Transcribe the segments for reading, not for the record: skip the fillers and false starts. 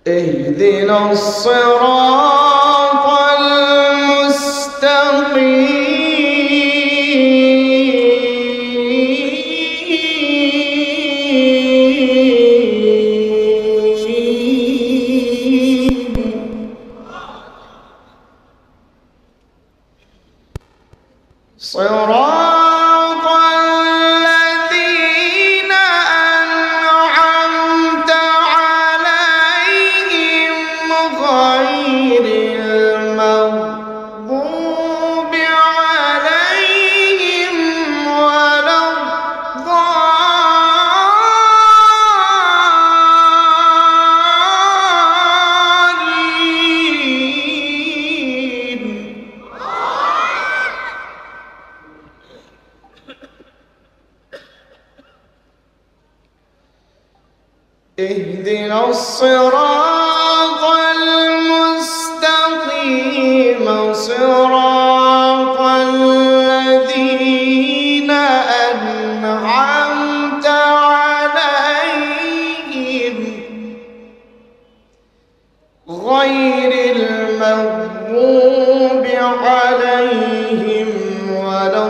اهدنا الصراط المستقيم صراط الذين أنعمت عليهم غير المغضوب عليهم ولا الضالين. اهدنا الصراط المستقيم صراط الذين أنعمت عليهم غير المغضوب عليهم ولا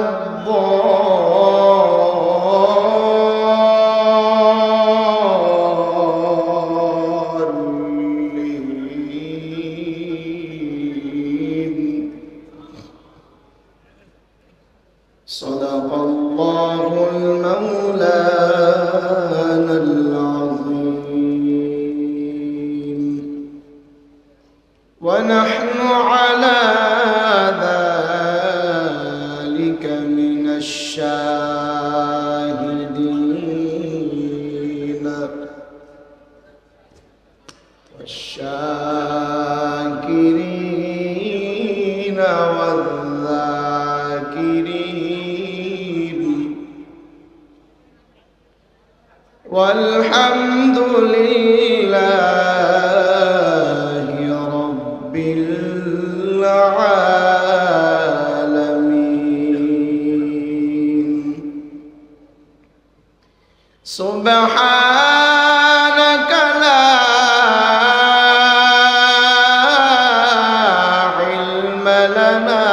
صدق الله المولانا العظيم ونحن على ذلك من الشاهدين والشاكرين والذاكرين والحمد لله رب العالمين. سبحانك لا علم لنا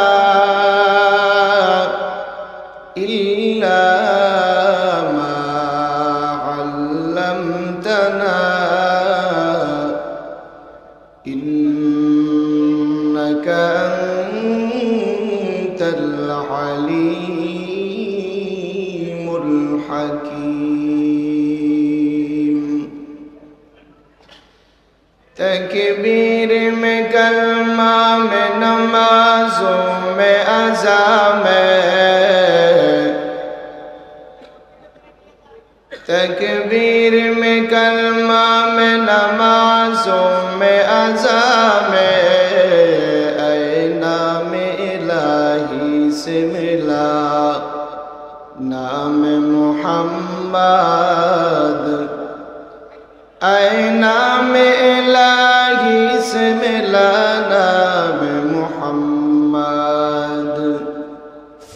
إلا ما علمتنا إنك أنت العليم الحكيم. تکبیر میں کلمہ میں نمازوں میں اذان میں تکبیر میں کلمہ میں نمازوں میں اذان میں اے نام الہی سے ملا نام محمد اے نام الہی سے ملا نام محمد.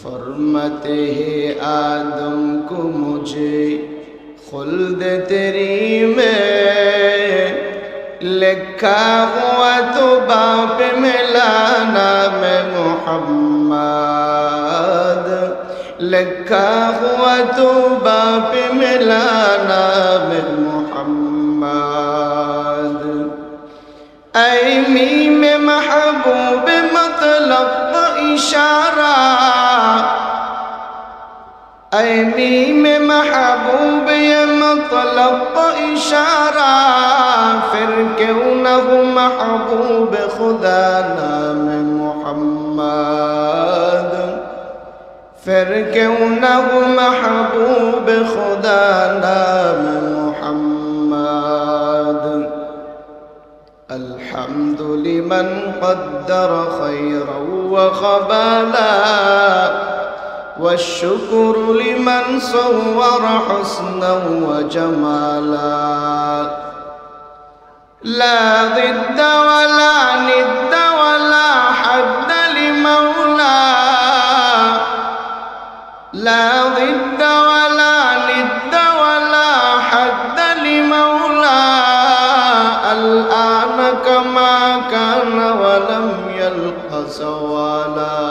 فرماتے ہیں آدم کو مجھے خلد تیری میں لکھا ہوا تو باپ ملا نام محمد لکھا ہوا تو باپ ملا نام محمد. اے میم محبوب مطلب کا اشارہ اے میم محبوب یہ مطلب کا اشارہ پھر کیوں نہ ہو محبوب خدا نام محمد پھر کیوں نہ ہو محبوب خدا نام محمد. الحمد لمن قدر خيرا وخبالا والشكر لمن صور حسنا وجمالا لا ضد ولا ند ولا كان ولم يلق زوالا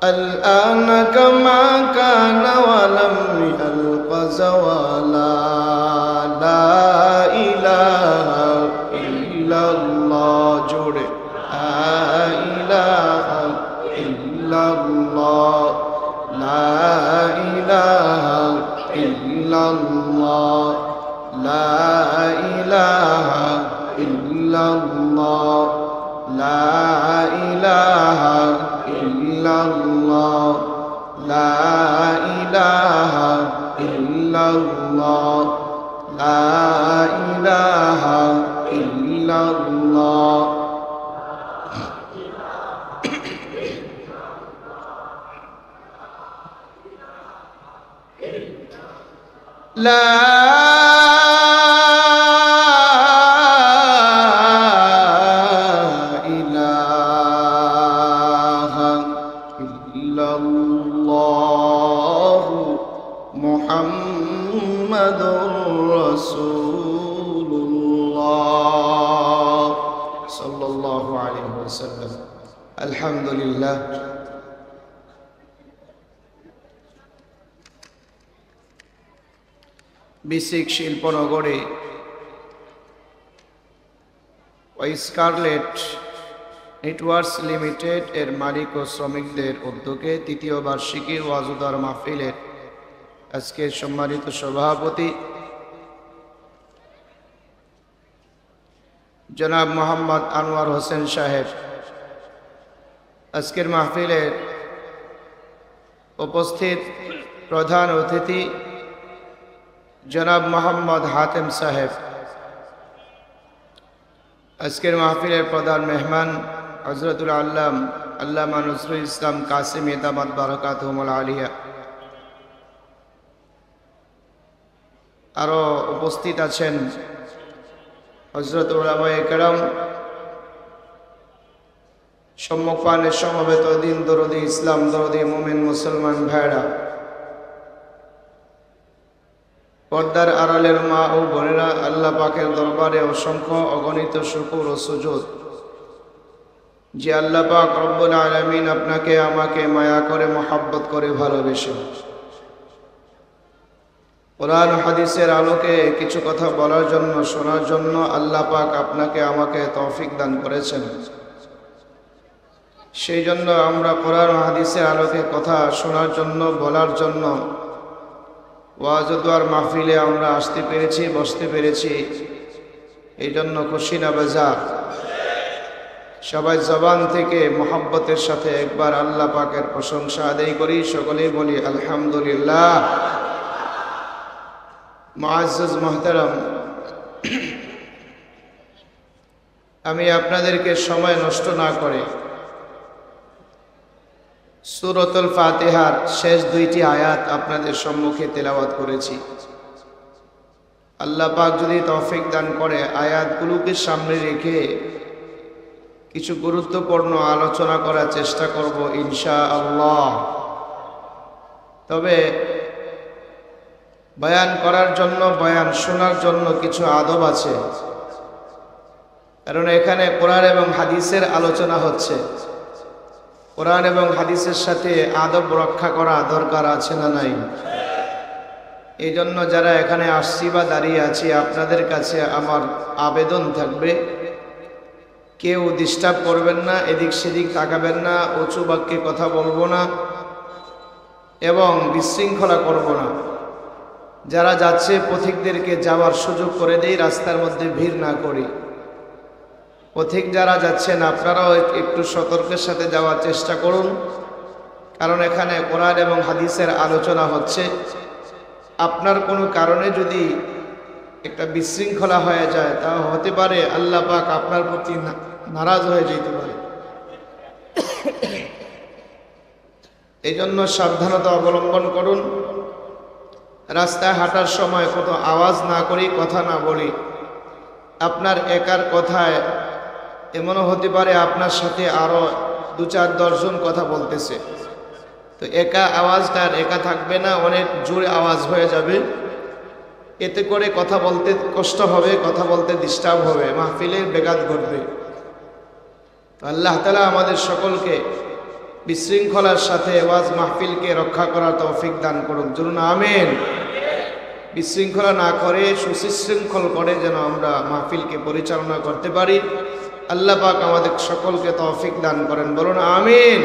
الآن كما كان ولم يلق زوالا لا إله إلا الله جوڑے لا إله إلا الله لا إله إلا الله لا إله إلا الله لا إله إلا الله لا إله إلا الله لا إله إلا الله لا إله إلا الله محمد رسول الله صلى الله عليه وسلم الحمد لله BSCIC শিল্পনগরে scarlet networks limited এর মালিক ও শ্রমিকদের উদ্যোগে তৃতীয় বার্ষিকীর ওয়াজুদার মাহফিলের আজকে সম্মানিত সভাপতি জনাব মোহাম্মদ আনোয়ার হোসেন সাহেব, আজকের মাহফিলের উপস্থিত প্রধান অতিথি জনাব মোহাম্মদ হাতেম সাহেব, আজকের মাহফিলের প্রধান মেহমান হযরতুল আল্লামা নজরুল ইসলাম কাসেমী দামাত বারাকাতুহুল আলিয়া, আরও উপস্থিত আছেন হযরত উলামায়ে কেরাম, সম্মুখপানে সমবেত দিন দরদি ইসলাম দরদি মুমিন মুসলমান ভাইরা, পর্দার আড়ালের মা ও বোনেরা, আল্লাহ পাকের দরবারে অসংখ্য অগণিত শুকর ও সুজুদ যে আল্লাহ পাক রব্বুল আলামিন আপনাকে আমাকে মায়া করে মহব্বত করে ভালোবেসে কোরআন হাদিসের আলোকে কিছু কথা বলার জন্য শোনার জন্য আল্লাহ পাক আপনাকে আমাকে তৌফিক দান করেছেন। সেই জন্য আমরা কোরআন হাদিসের আলোকে কথা শোনার জন্য বলার জন্য ওয়াজুদার মাহফিলে আমরা আসতে পেরেছি, বসতে পেরেছি, এই জন্য খুশি না বেজার? সবাই জবান থেকে মোহাব্বতের সাথে একবার আল্লাহ পাকের প্রশংসা আদায় করি, সকলেই বলি আলহামদুলিল্লাহ। মুআজ্জাজ মুহতারাম, আমি আপনাদেরকে সময় নষ্ট না করে সূরাতুল ফাতিহার শেষ দুইটি আয়াত আপনাদের সম্মুখে তেলাওয়াত করেছি। আল্লাহ পাক যদি তৌফিক দান করে আয়াতগুলোকে সামনে রেখে কিছু গুরুত্বপূর্ণ আলোচনা করার চেষ্টা করব ইনশাআল্লাহ। তবে বয়ান করার জন্য, বয়ান শোনার জন্য কিছু আদব আছে, কারণ এখানে কোরআন এবং হাদিসের আলোচনা হচ্ছে। কোরআন এবং হাদিসের সাথে আদব রক্ষা করা দরকার আছে না নাই? এই জন্য যারা এখানে আসছি বা দাঁড়িয়ে আছি, আপনাদের কাছে আমার আবেদন থাকবে, কেউ ডিস্টার্ব করবেন না, এদিক সেদিক তাকাবেন না, উঁচু বাক্যে কথা বলবো না এবং বিশৃঙ্খলা করব না। যারা যাচ্ছে পথিকদেরকে যাওয়ার সুযোগ করে দেই, রাস্তার মধ্যে ভিড় না করি। পথিক যারা যাচ্ছেন আপনারাও একটু সতর্কের সাথে যাওয়ার চেষ্টা করুন, কারণ এখানে কোরআন এবং হাদিসের আলোচনা হচ্ছে। আপনার কোনো কারণে যদি একটা বিশৃঙ্খলা হয়ে যায়, তা হতে পারে আল্লাহ পাক আপনার প্রতি নারাজ হয়ে যেতে পারে। এই জন্য সাবধানতা অবলম্বন করুন। রাস্তায় হাঁটার সময় কত আওয়াজ না করি, কথা না বলি। আপনার একার কথায় এমনও হতে পারে আপনার সাথে আরো 2-4-10 জন কথা বলতেছে, তো একা আওয়াজটা আর একা থাকবে না, অনেক জোরে আওয়াজ হয়ে যাবে। এতে করে কথা বলতে কষ্ট হবে, কথা বলতে ডিস্টার্ব হবে, মাহফিলের ব্যাঘাত ঘটবে। আল্লাহ তাআলা আমাদের সকলকে বিশৃঙ্খলার সাথে ওয়াজ মাহফিলকে রক্ষা করার তৌফিক দান করুক, জরুন আমিন। বিশৃঙ্খলা না করে সুশৃঙ্খল করে যেন আমরা মাহফিলকে পরিচালনা করতে পারি। আল্লাহ পাক আমাদের সকলকে তৌফিক দান করেন, বলুন আমিন।